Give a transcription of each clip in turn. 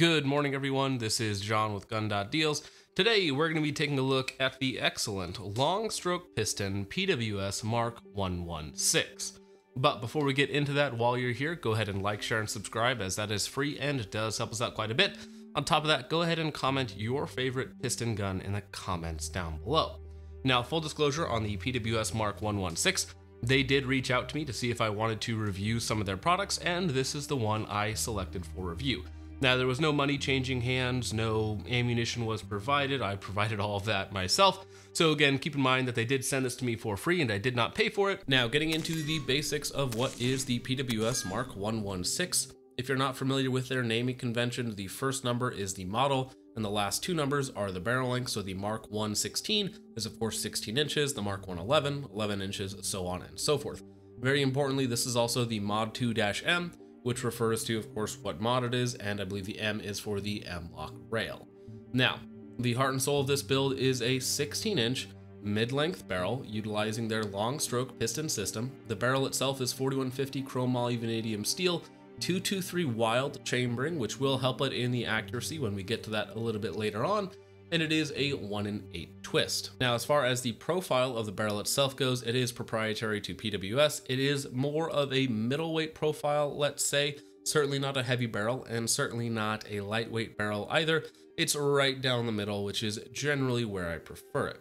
Good morning, everyone. This is John with Gun.Deals. Today, we're going to be taking a look at the excellent long-stroke piston PWS MK116. But before we get into that, while you're here, go ahead and like, share, and subscribe, as that is free and does help us out quite a bit. On top of that, go ahead and comment your favorite piston gun in the comments down below. Now, full disclosure on the PWS MK116, they did reach out to me to see if I wanted to review some of their products, and this is the one I selected for review. Now, there was no money changing hands, no ammunition was provided. I provided all of that myself. So again, keep in mind that they did send this to me for free and I did not pay for it. Now, getting into the basics of what is the PWS MK116. If you're not familiar with their naming convention, the first number is the model and the last two numbers are the barrel length. So the MK116 is of course 16 inches, the MK111, 11 inches, so on and so forth. Very importantly, this is also the Mod 2-M, which refers to, of course, what mod it is, and I believe the M is for the M-LOK rail. Now, the heart and soul of this build is a 16-inch mid-length barrel utilizing their long-stroke piston system. The barrel itself is 4150 chrome moly vanadium steel, 223 Wylde chambering, which will help it in the accuracy when we get to that a little bit later on, and it is a 1-in-8 twist. Now, as far as the profile of the barrel itself goes, it is proprietary to PWS. It is more of a middleweight profile, let's say. Certainly not a heavy barrel, and certainly not a lightweight barrel either. It's right down the middle, which is generally where I prefer it.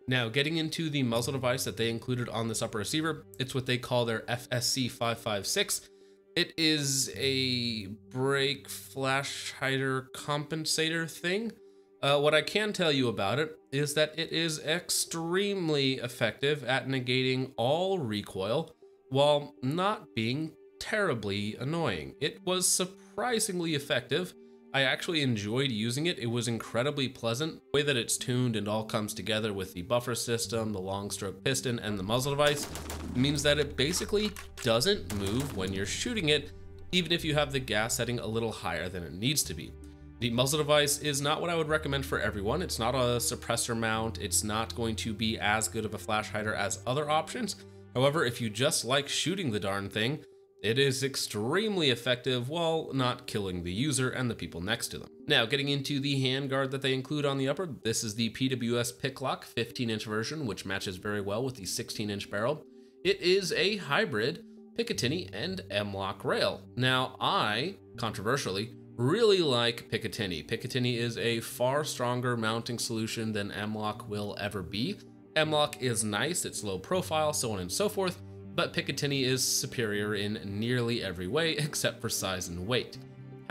Now, getting into the muzzle device that they included on this upper receiver, it's what they call their FSC 556. It is a brake flash hider compensator thing. What I can tell you about it is that it is extremely effective at negating all recoil while not being terribly annoying. It was surprisingly effective. I actually enjoyed using it. It was incredibly pleasant. The way that it's tuned and all comes together with the buffer system, the long stroke piston, and the muzzle device means that it basically doesn't move when you're shooting it, even if you have the gas setting a little higher than it needs to be. The muzzle device is not what I would recommend for everyone. It's not a suppressor mount. It's not going to be as good of a flash hider as other options. However, if you just like shooting the darn thing, it is extremely effective while not killing the user and the people next to them. Now, getting into the handguard that they include on the upper, this is the PWS PicLok 15-inch version, which matches very well with the 16-inch barrel. It is a hybrid Picatinny and M-LOK rail. Now, I, controversially, really like Picatinny. Picatinny is a far stronger mounting solution than M-LOK will ever be. M-LOK is nice, it's low profile, so on and so forth, but Picatinny is superior in nearly every way except for size and weight.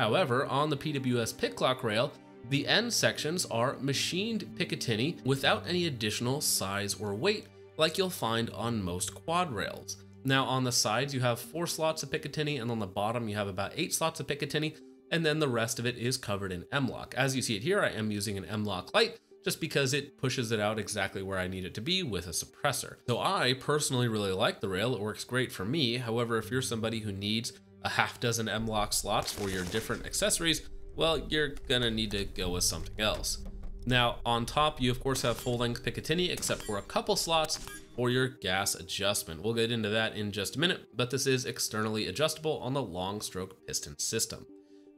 However, on the PWS PicLok rail, the end sections are machined Picatinny without any additional size or weight like you'll find on most quad rails. Now, on the sides you have 4 slots of Picatinny, and on the bottom you have about 8 slots of Picatinny, and then the rest of it is covered in M-LOK. As you see it here, I am using an M-LOK Lite just because it pushes it out exactly where I need it to be with a suppressor. So I personally really like the rail. It works great for me. However, if you're somebody who needs a half dozen M-LOK slots for your different accessories, well, you're gonna need to go with something else. Now, on top, you of course have full-length Picatinny, except for a couple slots for your gas adjustment. We'll get into that in just a minute, but this is externally adjustable on the long stroke piston system.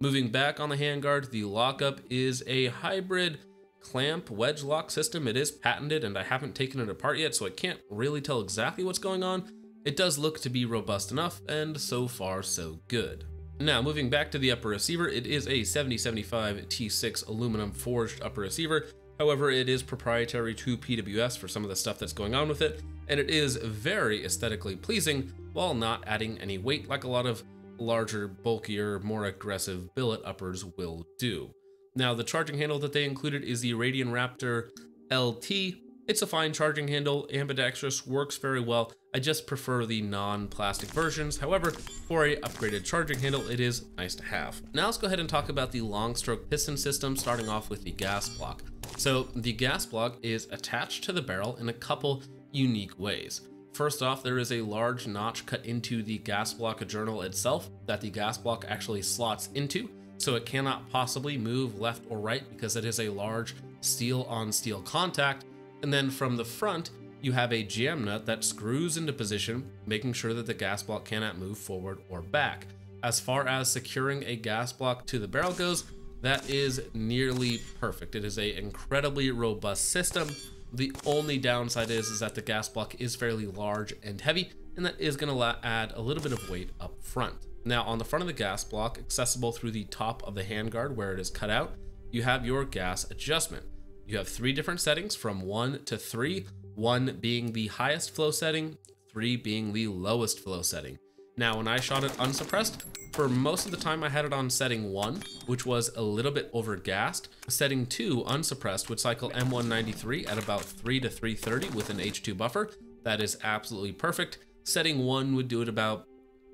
Moving back on the handguard, the lockup is a hybrid clamp wedge lock system. It is patented and I haven't taken it apart yet, so I can't really tell exactly what's going on. It does look to be robust enough, and so far so good. Now, moving back to the upper receiver, it is a 7075 T6 aluminum forged upper receiver. However, it is proprietary to PWS for some of the stuff that's going on with it, and it is very aesthetically pleasing while not adding any weight like a lot of larger, bulkier, more aggressive billet uppers will do. Now, the charging handle that they included is the Radian Raptor LT. It's a fine charging handle. Ambidextrous works very well. I just prefer the non-plastic versions. However, for a upgraded charging handle, it is nice to have. Now let's go ahead and talk about the long stroke piston system, starting off with the gas block. So the gas block is attached to the barrel in a couple unique ways. First off, there is a large notch cut into the gas block journal itself that the gas block actually slots into, so it cannot possibly move left or right because it is a large steel on steel contact. And then from the front, you have a jam nut that screws into position, making sure that the gas block cannot move forward or back. As far as securing a gas block to the barrel goes, That is nearly perfect. It is an incredibly robust system. The only downside is that the gas block is fairly large and heavy, and that is going to add a little bit of weight up front. Now, on the front of the gas block, accessible through the top of the handguard where it is cut out, you have your gas adjustment. You have 3 different settings from 1 to 3, 1 being the highest flow setting, 3 being the lowest flow setting. Now, when I shot it unsuppressed, for most of the time I had it on setting 1, which was a little bit overgassed. Setting 2, unsuppressed, would cycle M193 at about 3 to 330 with an H2 buffer. That is absolutely perfect. Setting 1 would do it about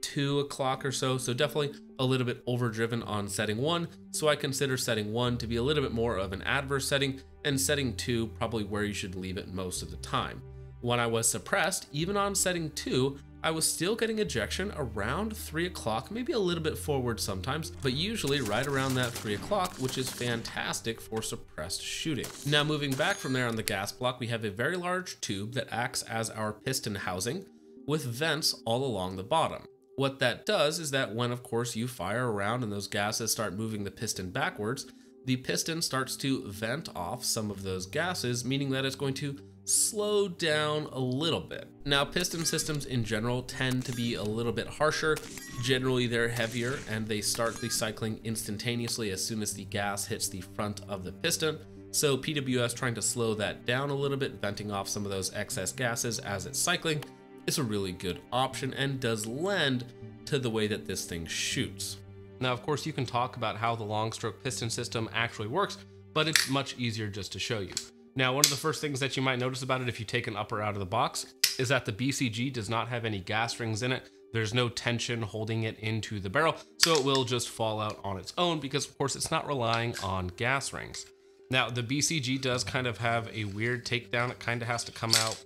2 o'clock or so definitely a little bit overdriven on setting 1, so I consider setting 1 to be a little bit more of an adverse setting, and setting 2 probably where you should leave it most of the time. When I was suppressed, even on setting 2, I was still getting ejection around 3 o'clock, maybe a little bit forward sometimes, but usually right around that 3 o'clock, which is fantastic for suppressed shooting. Now, moving back from there on the gas block, we have a very large tube that acts as our piston housing with vents all along the bottom. What that does is that when, of course, you fire around and those gases start moving the piston backwards, the piston starts to vent off some of those gases, meaning that it's going to slow down a little bit. Now, piston systems in general tend to be a little bit harsher. Generally, they're heavier and they start the cycling instantaneously as soon as the gas hits the front of the piston. So PWS trying to slow that down a little bit, venting off some of those excess gases as it's cycling, is a really good option and does lend to the way that this thing shoots. Now, of course, you can talk about how the long stroke piston system actually works, but it's much easier just to show you. Now, one of the first things that you might notice about it if you take an upper out of the box is that the BCG does not have any gas rings in it. There's no tension holding it into the barrel, so it will just fall out on its own because, of course, it's not relying on gas rings. Now, the BCG does kind of have a weird takedown. It kind of has to come out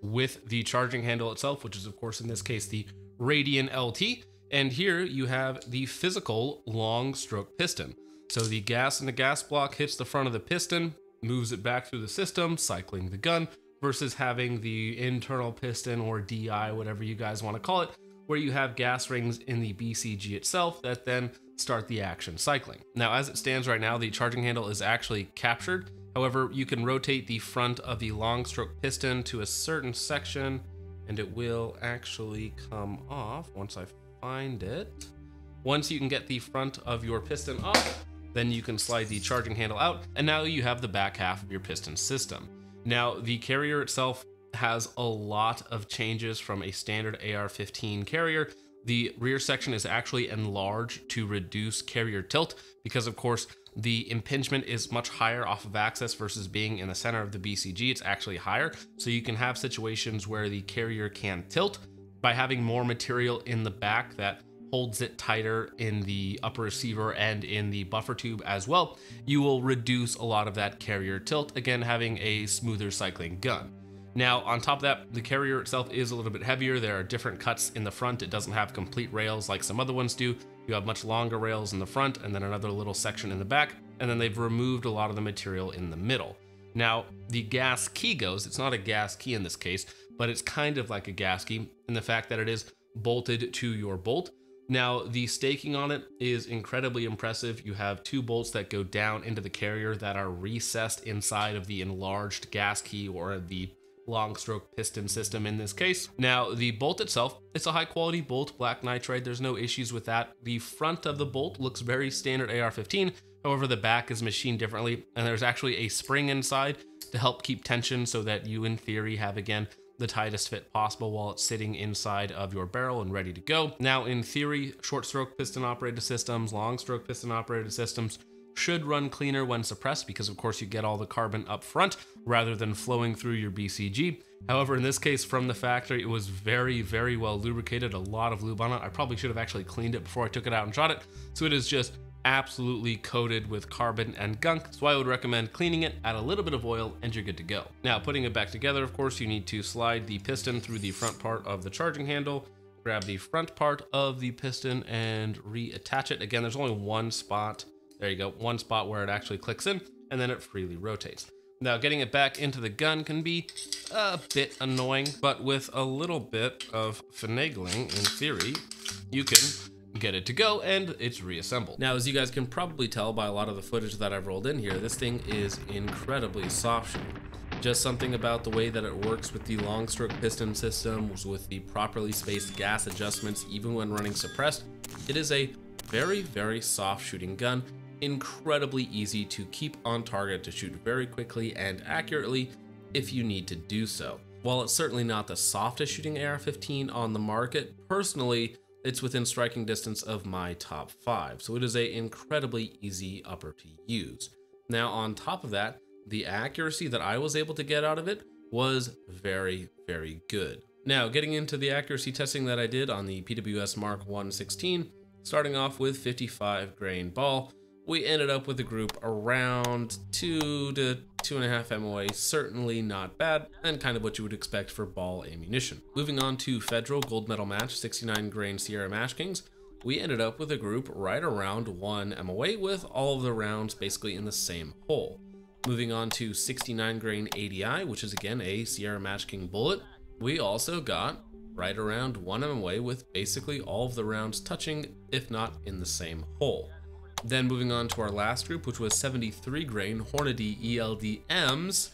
with the charging handle itself, which is, of course, in this case, the Radian LT. And here you have the physical long stroke piston. So the gas in the gas block hits the front of the piston, moves it back through the system, cycling the gun, versus having the internal piston, or DI, whatever you guys want to call it, where you have gas rings in the BCG itself that then start the action cycling. Now, as it stands right now, the charging handle is actually captured. However, you can rotate the front of the long stroke piston to a certain section and it will actually come off once I find it. Once you can get the front of your piston off, then you can slide the charging handle out, and now you have the back half of your piston system. Now, the carrier itself has a lot of changes from a standard AR-15 carrier. The rear section is actually enlarged to reduce carrier tilt because, of course, the impingement is much higher off of axis versus being in the center of the BCG. It's actually higher, so you can have situations where the carrier can tilt by having more material in the back that holds it tighter in the upper receiver and in the buffer tube as well. You will reduce a lot of that carrier tilt, again, having a smoother cycling gun. Now, on top of that, the carrier itself is a little bit heavier. There are different cuts in the front. It doesn't have complete rails like some other ones do. You have much longer rails in the front and then another little section in the back, and then they've removed a lot of the material in the middle. Now, the gas key goes, it's not a gas key in this case, but it's kind of like a gas key in the fact that it is bolted to your bolt. Now, the staking on it is incredibly impressive. You have 2 bolts that go down into the carrier that are recessed inside of the enlarged gas key, or the long stroke piston system in this case. Now, the bolt itself, it's a high quality bolt, black nitride. There's no issues with that. The front of the bolt looks very standard AR-15. However, the back is machined differently, and there's actually a spring inside to help keep tension so that you, in theory, have, again, the tightest fit possible while it's sitting inside of your barrel and ready to go. Now, in theory, short stroke piston operated systems, long stroke piston operated systems should run cleaner when suppressed because, of course, you get all the carbon up front rather than flowing through your BCG. However, in this case, from the factory, it was very, very well lubricated, a lot of lube on it. I probably should have actually cleaned it before I took it out and shot it. So it is just absolutely coated with carbon and gunk. So I would recommend cleaning it, add a little bit of oil, and you're good to go. Now, putting it back together, of course, you need to slide the piston through the front part of the charging handle, grab the front part of the piston and reattach it. Again, there's only one spot. There you go, one spot where it actually clicks in, and then it freely rotates. Now, getting it back into the gun can be a bit annoying, but with a little bit of finagling, in theory, you can get it to go, and it's reassembled. Now, as you guys can probably tell by a lot of the footage that I've rolled in here, this thing is incredibly soft shooting. Just something about the way that it works with the long stroke piston system, with the properly spaced gas adjustments, even when running suppressed, it is a very, very soft shooting gun, incredibly easy to keep on target to shoot very quickly and accurately if you need to do so. While it's certainly not the softest shooting AR-15 on the market, personally, it's within striking distance of my top 5, so it is an incredibly easy upper to use. Now, on top of that, the accuracy that I was able to get out of it was very, very good. Now, getting into the accuracy testing that I did on the PWS MK116, starting off with 55 grain ball, we ended up with a group around 2 to 2.5 MOA, certainly not bad, and kind of what you would expect for ball ammunition. Moving on to Federal Gold Medal Match 69 grain Sierra Match Kings, we ended up with a group right around 1 MOA with all of the rounds basically in the same hole. Moving on to 69 grain ADI, which is again a Sierra Match King bullet, we also got right around 1 MOA with basically all of the rounds touching, if not in the same hole. Then moving on to our last group, which was 73 grain Hornady ELDMs,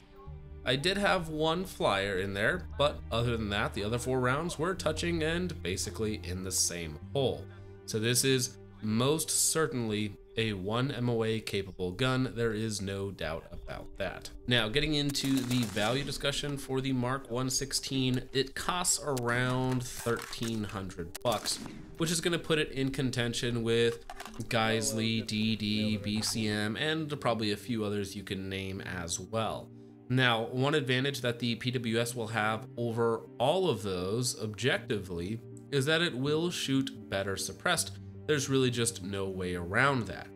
I did have 1 flyer in there, but other than that, the other 4 rounds were touching and basically in the same hole. So this is most certainly a 1 MOA capable gun, there is no doubt about that. Now, getting into the value discussion for the MK116, it costs around $1,300, which is gonna put it in contention with Geissele, DD, BCM, and probably a few others you can name as well. Now, one advantage that the PWS will have over all of those, objectively, is that it will shoot better suppressed. There's really just no way around that.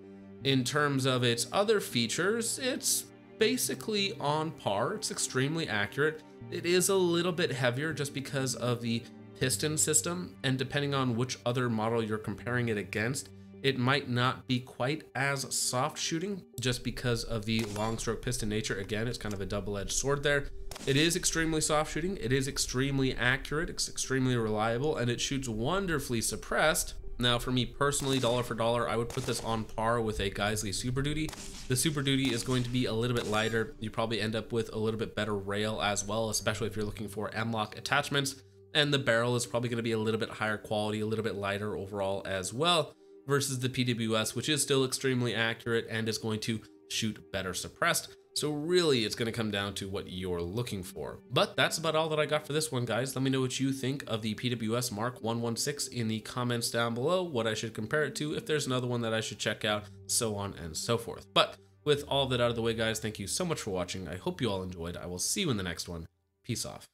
In terms of its other features, it's basically on par. It's extremely accurate. It is a little bit heavier just because of the piston system, and depending on which other model you're comparing it against, it might not be quite as soft shooting just because of the long stroke piston nature. Again, it's kind of a double-edged sword there. It is extremely soft shooting. It is extremely accurate. It's extremely reliable, and it shoots wonderfully suppressed. Now, for me personally, dollar for dollar, I would put this on par with a Geissele Super Duty. The Super Duty is going to be a little bit lighter. You probably end up with a little bit better rail as well, especially if you're looking for M-lock attachments. And the barrel is probably going to be a little bit higher quality, a little bit lighter overall as well, versus the PWS, which is still extremely accurate and is going to shoot better suppressed. So really, it's going to come down to what you're looking for. But that's about all that I got for this one, guys. Let me know what you think of the PWS MK116 in the comments down below, what I should compare it to, if there's another one that I should check out, so on and so forth. But with all that out of the way, guys, thank you so much for watching. I hope you all enjoyed. I will see you in the next one. Peace off.